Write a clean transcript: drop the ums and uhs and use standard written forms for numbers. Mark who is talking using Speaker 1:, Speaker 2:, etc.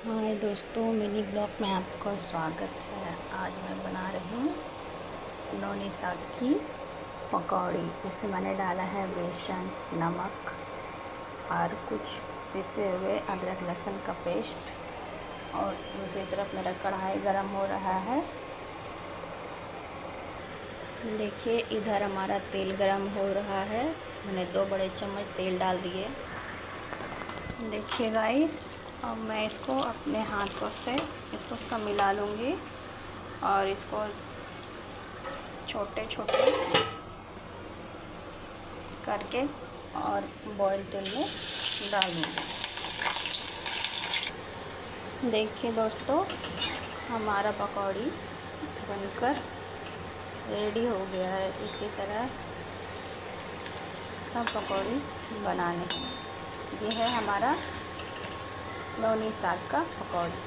Speaker 1: हाय दोस्तों, mini blog में आपका स्वागत है। आज मैं बना रही हूँ नौनी साग की पकौड़ी। इसमें मैंने डाला है बेसन, नमक और कुछ पिसे हुए अदरक लहसुन का पेस्ट। और दूसरी तरफ मेरा कढ़ाई गरम हो रहा है। देखिए, इधर हमारा तेल गरम हो रहा है। मैंने 2 बड़े चम्मच तेल डाल दिए। देखिए गाइस, अब मैं इसको अपने हाथों से इसको सब मिला लूँगी और इसको छोटे छोटे करके और बॉयल तेल में डाल दूँगी। देखिए दोस्तों, हमारा पकौड़ी बनकर रेडी हो गया है। इसी तरह सब पकौड़ी बनाने हैं। ये है हमारा नौनी साग का पकौड़ी।